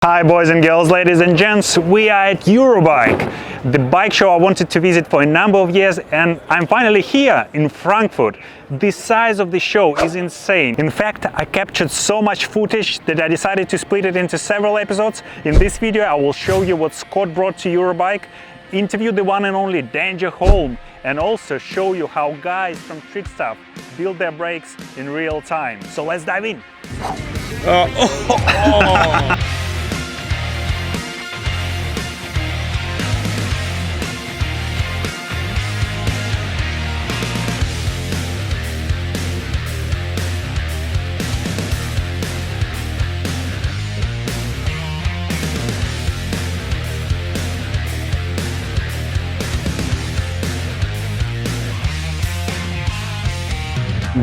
Hi boys and girls, ladies and gents, we are at Eurobike, the bike show I wanted to visit for a number of years, and I'm finally here in Frankfurt. The size of the show is insane. In fact, I captured so much footage that I decided to split it into several episodes. In this video I will show you what Scott brought to Eurobike, interview the one and only Dangerholm, and also show you how guys from Trickstuff build their brakes in real time. So let's dive in.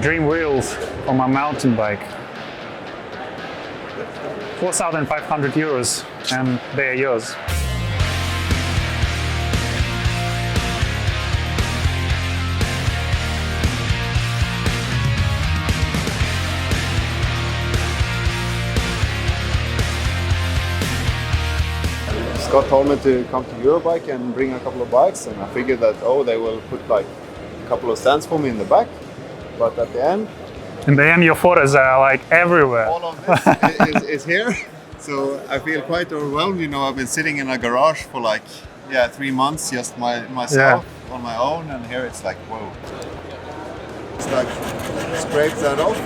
Dream wheels for my mountain bike. 4,500 euros, and they are yours. Scott told me to come to Eurobike and bring a couple of bikes, and I figured that they will put like a couple of stands for me in the back. But at the end, your photos are like everywhere. All of this is here, so I feel quite overwhelmed. You know, I've been sitting in a garage for like 3 months, just myself on my own, and here it's like whoa. It's like scrape that off,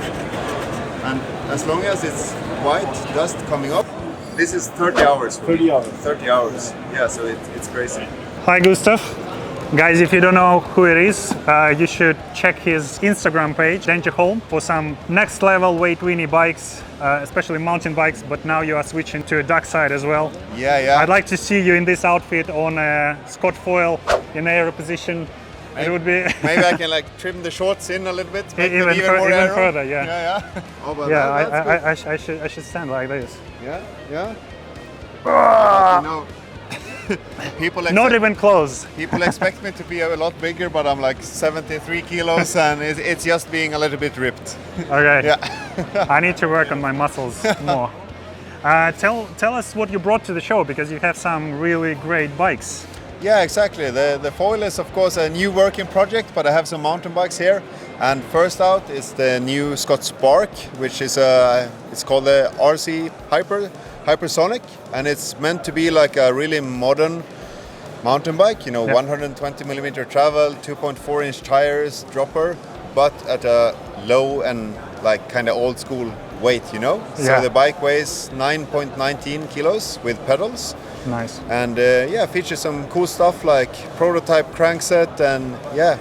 and as long as it's white dust coming up, this is 30 hours. 30 hours. 30 hours. Yeah, so it's crazy. Hi Gustav. Guys, if you don't know who it is, you should check his Instagram page, Dangerholm, for some next level weight weenie bikes, especially mountain bikes, but now you are switching to a duck side as well. Yeah. I'd like to see you in this outfit on a Scott foil in aero position. Maybe, it would be maybe I can like trim the shorts in a little bit, make even more aero. further, Yeah. Oh, but I should stand like this. Yeah. Ah! You know, Not even close. People expect me to be a lot bigger, but I'm like 73 kilos, and it's just being a little bit ripped. Okay. Yeah. I need to work on my muscles more. Tell us what you brought to the show, because you have some really great bikes. Yeah, exactly. The foil is of course a new working project, but I have some mountain bikes here. And first out is the new Scott Spark, which is it's called the RC Hypersonic, and it's meant to be like a really modern mountain bike. You know, 120 millimeter travel, 2.4 inch tires, dropper, but at a low and like kind of old school weight. You know, so the bike weighs 9.19 kilos with pedals. Nice. And features some cool stuff like prototype crankset, and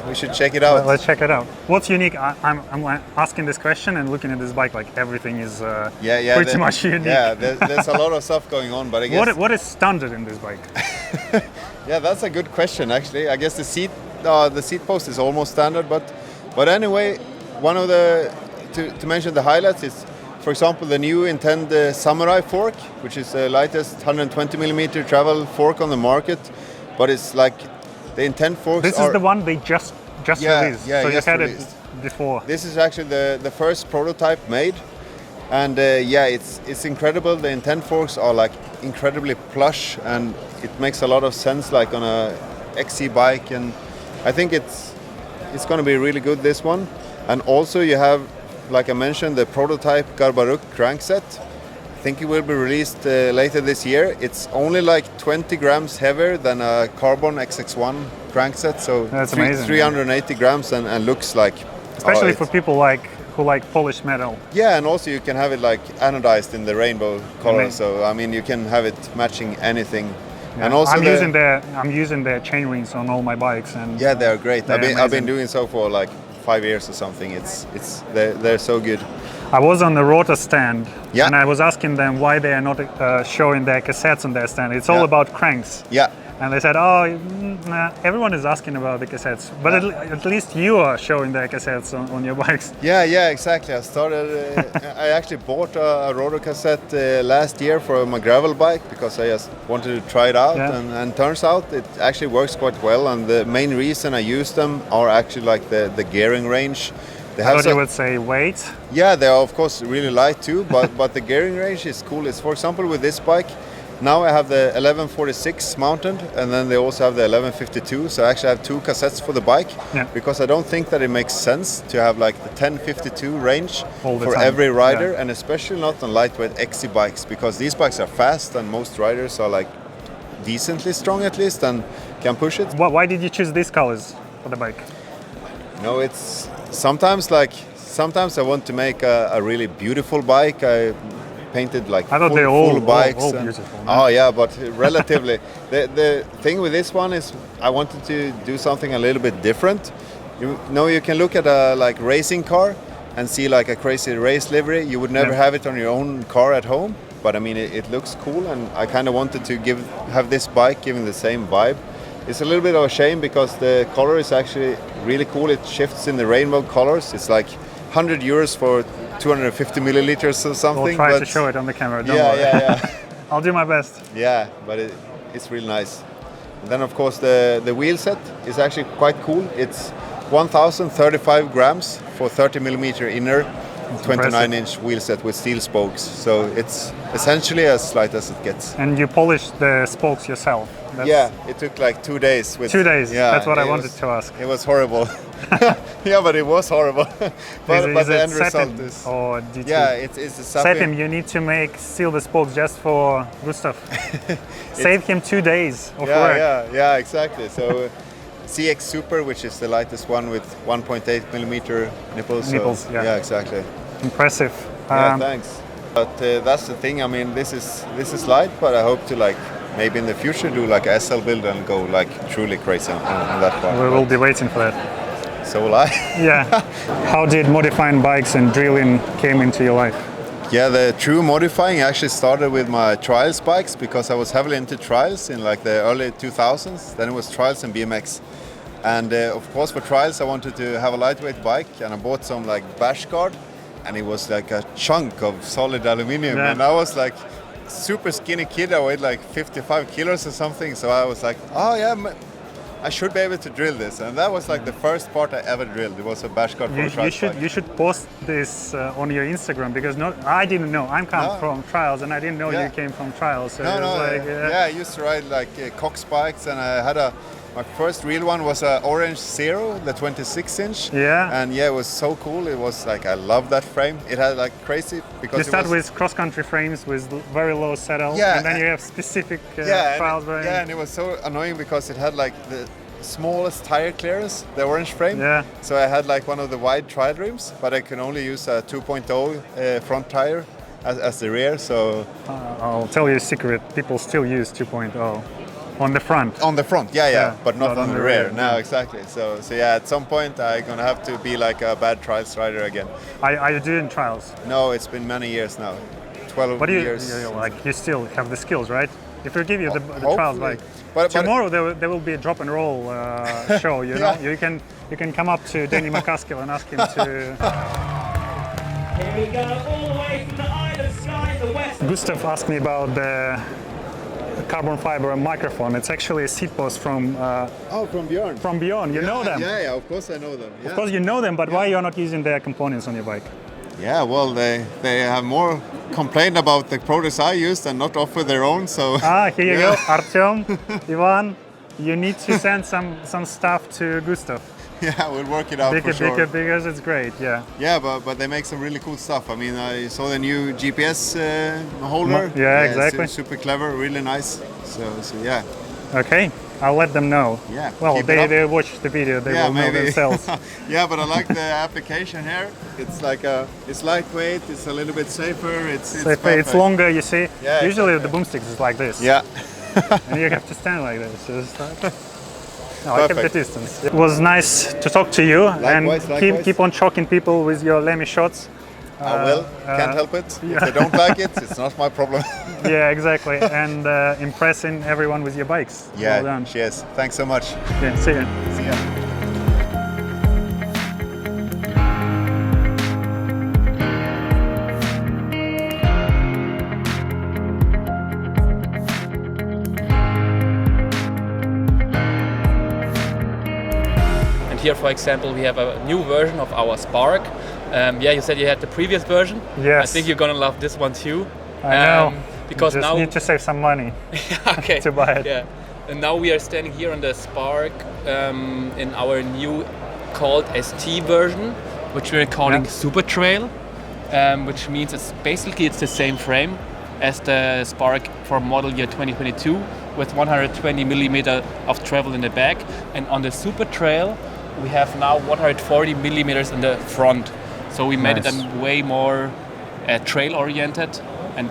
we should check it out. Let's check it out. What's unique? I'm asking this question and looking at this bike, like everything is pretty much unique. Yeah, there's a lot of stuff going on, but I guess what is standard in this bike? Yeah, that's a good question actually. I guess the seat post is almost standard, but anyway, one of the to mention the highlights is, for example, the new Intend Samurai fork, which is the lightest 120 millimeter travel fork on the market. But it's like the Intend forks. This is the one they just released. Yeah, so you had released. it before. This is actually the first prototype made, and it's incredible. The Intend forks are like incredibly plush, and it makes a lot of sense like on a XC bike, and I think it's going to be really good, this one. And also you have, like I mentioned, the prototype Garbaruk crankset. I think it will be released later this year. It's only like 20 grams heavier than a Carbon XX1 crankset, so that's amazing. 380 grams and looks like... Especially for people who like polished metal. Yeah, and also you can have it like anodized in the rainbow color, so I mean you can have it matching anything. Yeah. And also I'm using their chain rings on all my bikes, and yeah, they're great. I've been doing so for like 5 years or something. They're so good. I was on the rotor stand, Yeah. and I was asking them why they are not showing their cassettes on their stand. It's all about cranks. Yeah. And they said, nah, everyone is asking about the cassettes, but at least you are showing the cassettes on your bikes. Yeah, exactly. I actually bought a rotor cassette last year for my gravel bike because I just wanted to try it out, and turns out it actually works quite well. And the main reason I use them are actually like the gearing range. They I have thought some- you would say weight. Yeah, they are of course really light too, but the gearing range is cool. It's, for example, with this bike, now I have the 1146 mounted, and then they also have the 1152. So I actually have two cassettes for the bike, Yeah. because I don't think that it makes sense to have like the 1052 range All the for time. every rider, Yeah. and especially not on lightweight XC bikes, because these bikes are fast and most riders are like decently strong at least and can push it. Why did you choose these colors for the bike? No, it's sometimes I want to make a really beautiful bike. I painted like I thought full, they're all- full bikes. all and- beautiful, no? Oh yeah, but relatively. the thing with this one is I wanted to do something a little bit different. You know, you can look at a like racing car and see like a crazy race livery. You would never Yeah. have it on your own car at home, but I mean it looks cool, and I kind of wanted to have this bike giving the same vibe. It's a little bit of a shame because the color is actually really cool. It shifts in the rainbow colors. It's like 100 euros for 250 milliliters or something. We'll try but to show it on the camera. Don't yeah, worry. yeah. I'll do my best. Yeah, but it's really nice. And then of course the wheel set is actually quite cool. It's 1035 grams for 30 millimeter inner, 29-inch wheel set with steel spokes. So it's essentially as light as it gets. And you polished the spokes yourself. That's Yeah, it took like 2 days. 2 days. Yeah, That's what I it wanted was- to ask. It was horrible. Yeah, but it was horrible. but Is the it end result satin is. or did Yeah, you it's a set him? You need to seal the spokes just for Gustav. Save him 2 days of Yeah, work. yeah, exactly. So CX Super, which is the lightest one with 1.8 millimeter nipples. so- Nipples, yeah. Yeah, exactly. Impressive. Yeah, thanks. But that's the thing. I mean, this is light, but I hope to like maybe in the future do like a SL build and go like truly crazy on that part. We will be waiting for that. So will I. Yeah. How did modifying bikes and drilling came into your life? Yeah, the true modifying actually started with my trials bikes, because I was heavily into trials in like the early 2000s. Then it was trials and BMX. And of course for trials I wanted to have a lightweight bike, and I bought some like bash guard, and it was like a chunk of solid aluminium. Yeah. And I was like super skinny kid, I weighed like 55 kilos or something. So I was like, oh yeah, I should be able to drill this. And that was like the first part I ever drilled. It was a bash guard for a trials bike. You should post this on your Instagram, because I didn't know. I'm come No. from trials, and I didn't know Yeah. you came from trials. So No, it no, was like, yeah, I used to ride like Cox bikes, and I had my first real one was a Orange Zero, the 26-inch. Yeah. And yeah, it was so cool. It was like, I love that frame. It had like crazy, because You it start was, with cross-country frames with very low settle, Yeah, and then and- you have specific yeah, trials and, variant. yeah, and it was so annoying because it had like the smallest tire clearance, the orange frame. Yeah. So I had like one of the wide trial rims, but I can only use a 2.0 front tire as the rear. So I'll tell you a secret, people still use 2.0 on the front. on the front, yeah, but not on the rear. No, yeah. exactly. So yeah, at some point I'm gonna have to be like a bad trials rider again. Are you doing trials? No, it's been many years now, 12 But years. you still have the skills, right? If we give you the trials Hopefully. bike, But tomorrow there will be a drop and roll show. You know, Yeah. you can come up to Danny McCaskill and ask him to. Here we go, all the way from the Isle of Skye in the west. Gustav asked me about the carbon fiber microphone. It's actually a seat post from from Björn. Beyond. You know them. Yeah, of course I know them. Yeah. Of course you know them, but why you're not using their components on your bike? Yeah, well, they have more complained about the products I used and not offer their own. So Here you Yeah. go, Artyom, Ivan. You need to send some stuff to Gustav yeah, we'll work it out for sure. because it's great. Yeah. Yeah, but they make some really cool stuff. I mean, I saw the new GPS holder. Yeah, exactly. Super clever, really nice. So yeah. Okay, I'll let them know. Yeah, Well, keep it up. they watch the video. They will know themselves. Yeah, but I like the application here. It's like it's lightweight. It's a little bit safer. It's So if it's perfect. longer, you see. Yeah, Usually exactly. the boomsticks is like this. Yeah. And you have to stand like this. It's like- No, I kept the Perfect. distance. It was nice to talk to you, and Likewise. keep on shocking people with your Lemmy shots. I will. Can't help it. If they don't like it, it's not my problem. Yeah, exactly. And impressing everyone with your bikes. Yeah. Well done. Cheers. Thanks so much. Yeah, see ya. See ya. And here, for example, we have a new version of our Spark, Yeah, you said you had the previous version. Yes. I think you're gonna love this one too. I know. Because Just now need to save some money okay. to buy it. Yeah. And now we are standing here on the Spark in our new called ST version, which we're calling Super Trail, which means it's the same frame as the Spark for model year 2022 with 120 millimeter of travel in the back. And on the Super Trail, we have now 140 millimeters in the front. So we made it way more trail oriented and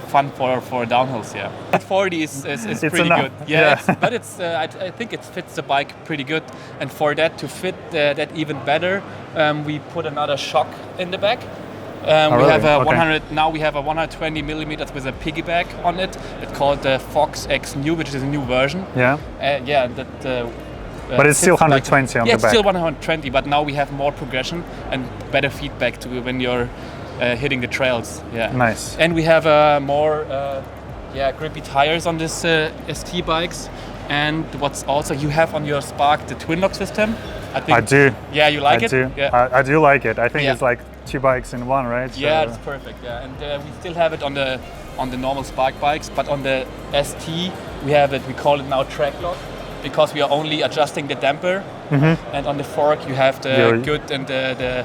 fun for downhills. Yeah, 40 is pretty enough. good. Yeah, but it's I think it fits the bike pretty good. And for that to fit that even better, we put another shock in the back. We have a 100 now. We have a 120 millimeters with a piggyback on it. It's called the Fox X New, which is a new version. Yeah. Yeah. That. But it's still 120 on the back. Yeah, it's still 120, but now we have more progression and better feedback to when you're hitting the trails. Yeah. Nice. And we have more grippy tires on this ST bikes. And what's also you have on your Spark the twin lock system. I do. Yeah, you like I it? do. Yeah. I do like it. I think it's like 2 bikes in one, right? Yeah, it's perfect. Yeah, and we still have it on the normal Spark bikes, but on the ST we have it. We call it now track lock because we are only adjusting the damper. Mm-hmm. And on the fork you have the good and the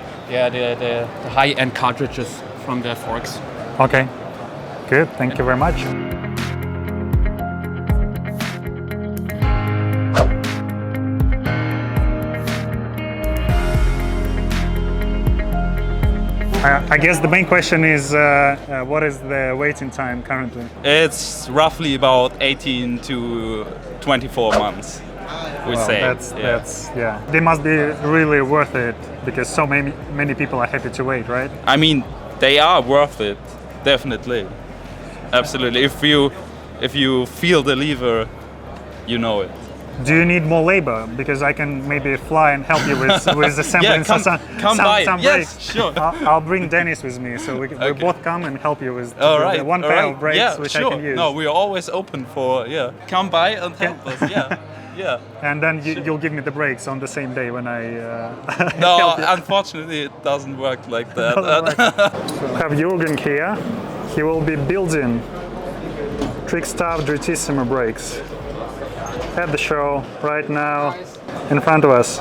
high end cartridges from the forks. Okay. Good. Thank you very much. I guess the main question is what is the waiting time currently? It's roughly about 18 to 24 months, we say. That's They must be really worth it because so many people are happy to wait, right? I mean, they are worth it, definitely. Absolutely. If you feel the lever, you know it. Do you need more labor? Because I can maybe fly and help you with assembling come by. some Yes, brakes. sure. I'll bring Dennis with me, so we both come and help you with the one pair of brakes, which sure. I can use. No, we are always open for come by and help us. Yeah. And then you'll give me the brakes on the same day when I No, help you. unfortunately, it doesn't work like that. We have Jürgen here. He will be building Trickstuff Dritissimo brakes at the show right now in front of us.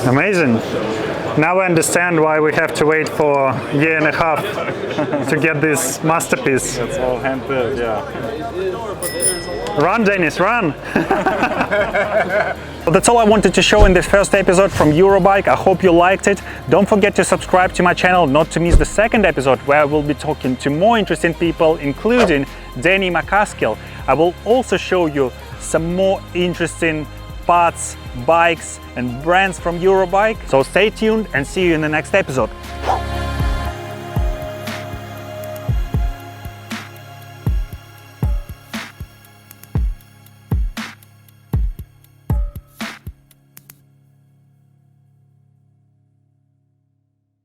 Amazing. Now I understand why we have to wait for a year and a half to get this masterpiece. It's all hand built, yeah. Run, Dennis, run! Well, that's all I wanted to show in this first episode from Eurobike. I hope you liked it. Don't forget to subscribe to my channel not to miss the second episode where I will be talking to more interesting people, including Danny McCaskill. I will also show you some more interesting parts, bikes and brands from Eurobike. So stay tuned and see you in the next episode.